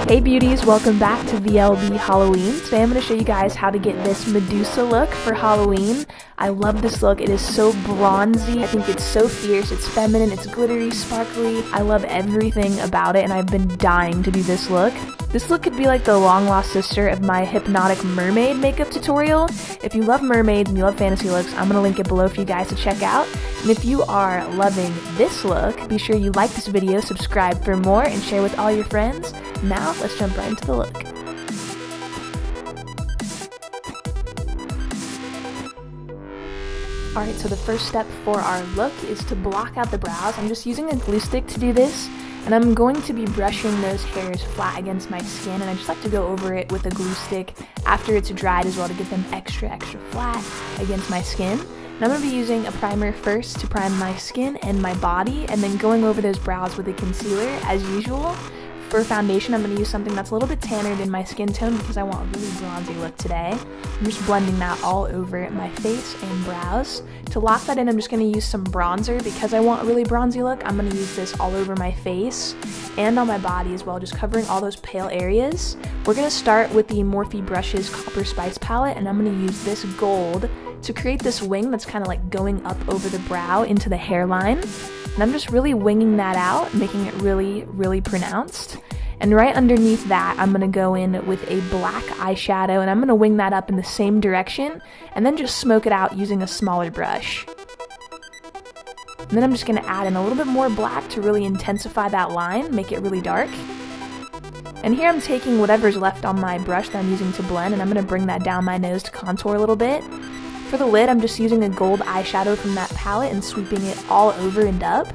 Hey beauties, welcome back to VLB Halloween. Today I'm going to show you guys how to get this Medusa look for Halloween. I love this look. It is so bronzy. I think it's so fierce. It's feminine. It's glittery, sparkly. I love everything about it, and I've been dying to do this look. This look could be like the long-lost sister of my hypnotic mermaid makeup tutorial. If you love mermaids and you love fantasy looks, I'm going to link it below for you guys to check out. And if you are loving this look, be sure you like this video, subscribe for more, and share with all your friends. Now, let's jump right into the look. Alright, so the first step for our look is to block out the brows. I'm just using a glue stick to do this, and I'm going to be brushing those hairs flat against my skin, and I just like to go over it with a glue stick after it's dried as well to get them extra flat against my skin. And I'm going to be using a primer first to prime my skin and my body, and then going over those brows with a concealer as usual. For foundation, I'm going to use something that's a little bit tanner than my skin tone because I want a really bronzy look today. I'm just blending that all over my face and brows. To lock that in, I'm just going to use some bronzer because I want a really bronzy look. I'm going to use this all over my face and on my body as well, just covering all those pale areas. We're going to start with the Morphe Brushes Copper Spice palette, and I'm going to use this gold to create this wing that's kind of like going up over the brow into the hairline. And I'm just really winging that out, making it really pronounced. And right underneath that, I'm going to go in with a black eyeshadow, and I'm going to wing that up in the same direction, and then just smoke it out using a smaller brush. And then I'm just going to add in a little bit more black to really intensify that line, make it really dark. And here I'm taking whatever's left on my brush that I'm using to blend, and I'm going to bring that down my nose to contour a little bit. For the lid, I'm just using a gold eyeshadow from that palette and sweeping it all over and up.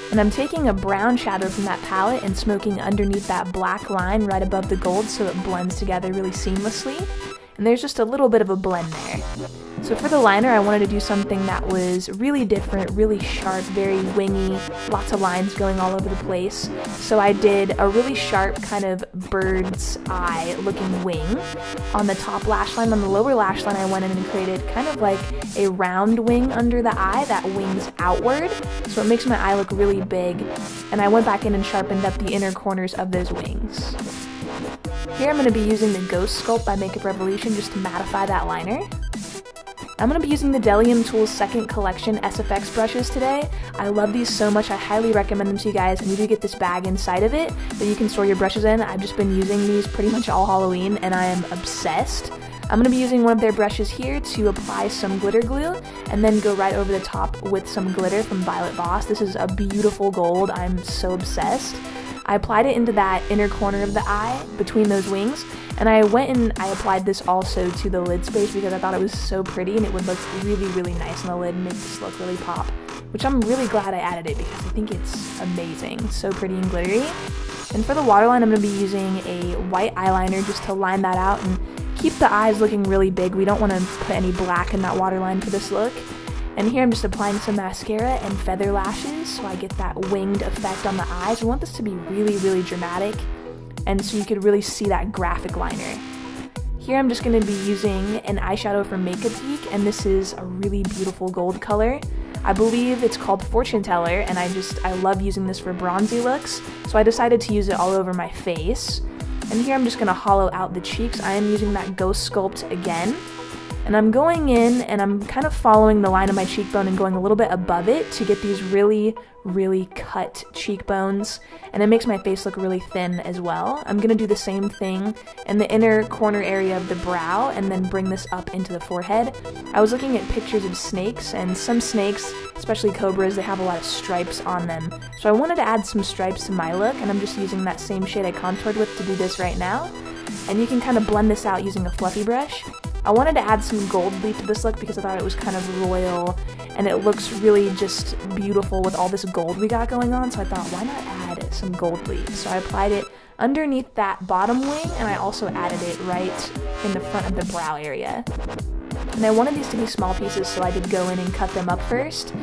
And I'm taking a brown shadow from that palette and smoking underneath that black line right above the gold so it blends together really seamlessly. And there's just a little bit of a blend there. So for the liner, I wanted to do something that was really different, really sharp, very wingy, lots of lines going all over the place. So I did a really sharp kind of bird's eye looking wing on the top lash line. On the lower lash line, I went in and created kind of like a round wing under the eye that wings outward. So it makes my eye look really big. And I went back in and sharpened up the inner corners of those wings. Here I'm going to be using the Ghost Sculpt by Makeup Revolution just to mattify that liner. I'm going to be using the Delium Tools second collection SFX brushes today. I love these so much. I highly recommend them to you guys, and you do get this bag inside of it that you can store your brushes in. I've just been using these pretty much all Halloween, and I am obsessed. I'm going to be using one of their brushes here to apply some glitter glue and then go right over the top with some glitter from Violet Voss. This is a beautiful gold. I'm so obsessed. I applied it into that inner corner of the eye between those wings, and I went and I applied this also to the lid space because I thought it was so pretty and it would look really nice on the lid and make this look really pop, which I'm really glad I added it because I think it's amazing. So pretty and glittery. And for the waterline, I'm going to be using a white eyeliner just to line that out and keep the eyes looking really big. We don't want to put any black in that waterline for this look. And here I'm just applying some mascara and feather lashes so I get that winged effect on the eyes. We want this to be really dramatic, and so you could really see that graphic liner. Here I'm just going to be using an eyeshadow from Makeup Geek, and this is a really beautiful gold color. I believe it's called Fortune Teller, and I love using this for bronzy looks, so I decided to use it all over my face. And here I'm just going to hollow out the cheeks. I am using that Ghost Sculpt again. And I'm going in and I'm kind of following the line of my cheekbone and going a little bit above it to get these really cut cheekbones. And it makes my face look really thin as well. I'm going to do the same thing in the inner corner area of the brow and then bring this up into the forehead. I was looking at pictures of snakes, and some snakes, especially cobras, they have a lot of stripes on them. So I wanted to add some stripes to my look, and I'm just using that same shade I contoured with to do this right now. And you can kind of blend this out using a fluffy brush. I wanted to add some gold leaf to this look because I thought it was kind of royal and it looks really just beautiful with all this gold we got going on, so I thought, why not add some gold leaf? So I applied it underneath that bottom wing, and I also added it right in the front of the brow area. And I wanted these to be small pieces, so I did go in and cut them up first.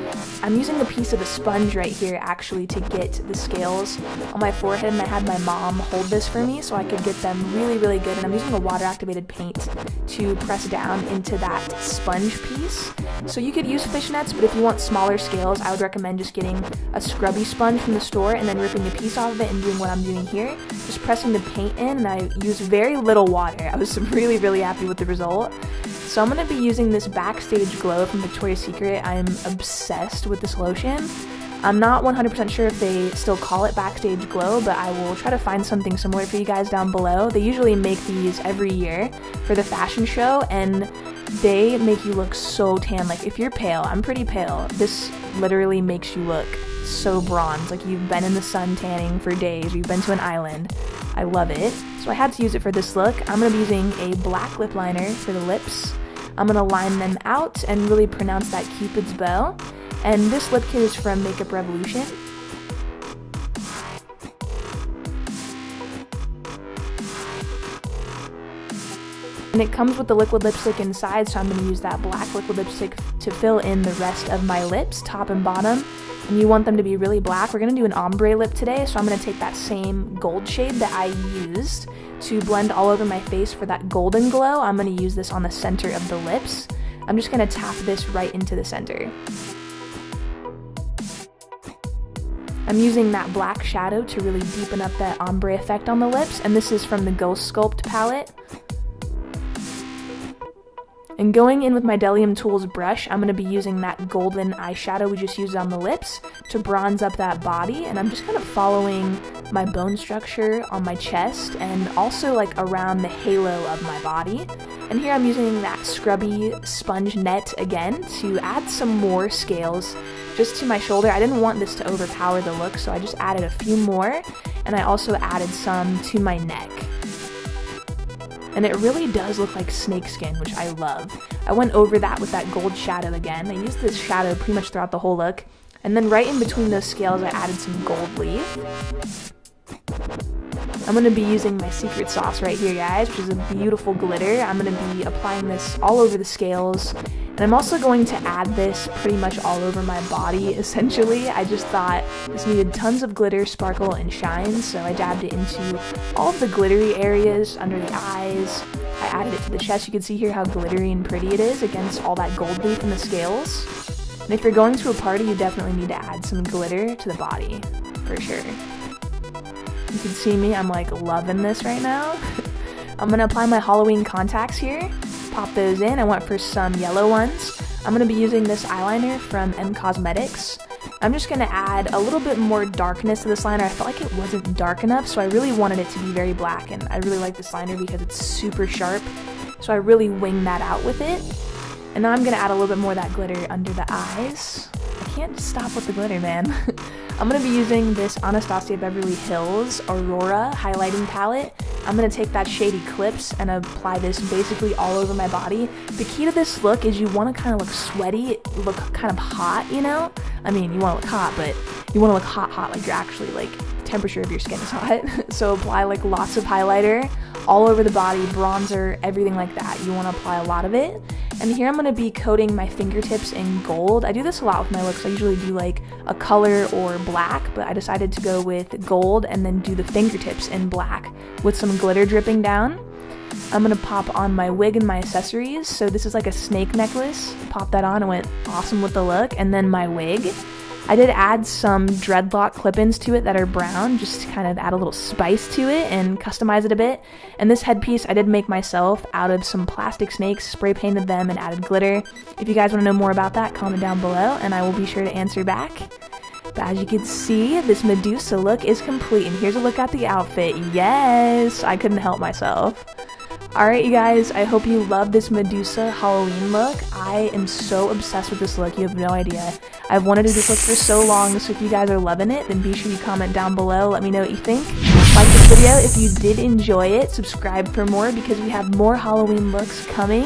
I'm using a piece of a sponge right here actually to get the scales on my forehead, and I had my mom hold this for me so I could get them really, really good. And I'm using a water activated paint to press down into that sponge piece. So you could use fishnets, but if you want smaller scales, I would recommend just getting a scrubby sponge from the store and then ripping a piece off of it and doing what I'm doing here. Just pressing the paint in, and I used very little water. I was really, really happy with the result. So I'm going to be using this Backstage Glow from Victoria's Secret. I am obsessed with this lotion. I'm not 100% sure if they still call it Backstage Glow, but I will try to find something similar for you guys down below. They usually make these every year for the fashion show, and they make you look so tan. Like, if you're pale, I'm pretty pale, this literally makes you look so bronze, like you've been in the sun tanning for days, or you've been to an island. I love it. So I had to use it for this look. I'm going to be using a black lip liner for the lips. I'm going to line them out and really pronounce that Cupid's bow. And this lip kit is from Makeup Revolution. And it comes with the liquid lipstick inside, so I'm going to use that black liquid lipstick to fill in the rest of my lips, top and bottom. And you want them to be really black. We're going to do an ombre lip today, so I'm going to take that same gold shade that I used to blend all over my face for that golden glow. I'm going to use this on the center of the lips. I'm just going to tap this right into the center. I'm using that black shadow to really deepen up that ombre effect on the lips, and this is from the Ghost Sculpt palette. And going in with my Delium Tools brush, I'm going to be using that golden eyeshadow we just used on the lips to bronze up that body, and I'm just kind of following my bone structure on my chest and also like around the halo of my body. And here I'm using that scrubby sponge net again to add some more scales just to my shoulder. I didn't want this to overpower the look, so I just added a few more, and I also added some to my neck. And it really does look like snakeskin, which I love. I went over that with that gold shadow again. I used this shadow pretty much throughout the whole look. And then right in between those scales, I added some gold leaf. I'm going to be using my secret sauce right here, guys, which is a beautiful glitter. I'm going to be applying this all over the scales. And I'm also going to add this pretty much all over my body, essentially. I just thought this needed tons of glitter, sparkle, and shine, so I dabbed it into all of the glittery areas under the eyes. I added it to the chest. You can see here how glittery and pretty it is against all that gold leaf in the scales. And if you're going to a party, you definitely need to add some glitter to the body, for sure. You can see me, I'm like loving this right now. I'm going to apply my Halloween contacts here. Pop those in. I went for some yellow ones. I'm going to be using this eyeliner from M Cosmetics. I'm just going to add a little bit more darkness to this liner. I felt like it wasn't dark enough, so I really wanted it to be very black, and I really like this liner because it's super sharp, so I really winged that out with it. And now I'm going to add a little bit more of that glitter under the eyes. I can't stop with the glitter, man. I'm going to be using this Anastasia Beverly Hills Aurora highlighting palette. I'm going to take that shade Eclipse and apply this basically all over my body. The key to this look is you want to kind of look sweaty, look kind of hot, you know? I mean, you want to look hot, but you want to look hot, like you're actually like, temperature of your skin is hot. So apply like lots of highlighter all over the body, bronzer, everything like that. You want to apply a lot of it. And here I'm going to be coating my fingertips in gold. I do this a lot with my looks. I usually do like a color or black, but I decided to go with gold and then do the fingertips in black with some glitter dripping down. I'm going to pop on my wig and my accessories. So this is like a snake necklace. Pop that on, it went awesome with the look. And then my wig. I did add some dreadlock clip-ins to it that are brown, just to kind of add a little spice to it and customize it a bit. And this headpiece I did make myself out of some plastic snakes, spray painted them, and added glitter. If you guys want to know more about that, comment down below, and I will be sure to answer back. But as you can see, this Medusa look is complete, and here's a look at the outfit. Yes! I couldn't help myself. Alright, you guys, I hope you love this Medusa Halloween look. I am so obsessed with this look, you have no idea. I've wanted to do this look for so long, so if you guys are loving it, then be sure you comment down below, let me know what you think. Like this video if you did enjoy it, subscribe for more because we have more Halloween looks coming,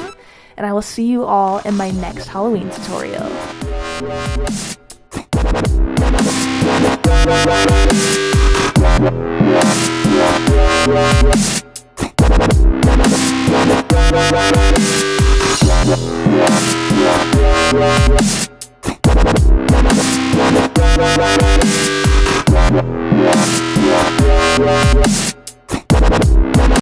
and I will see you all in my next Halloween tutorial. We'll be right back.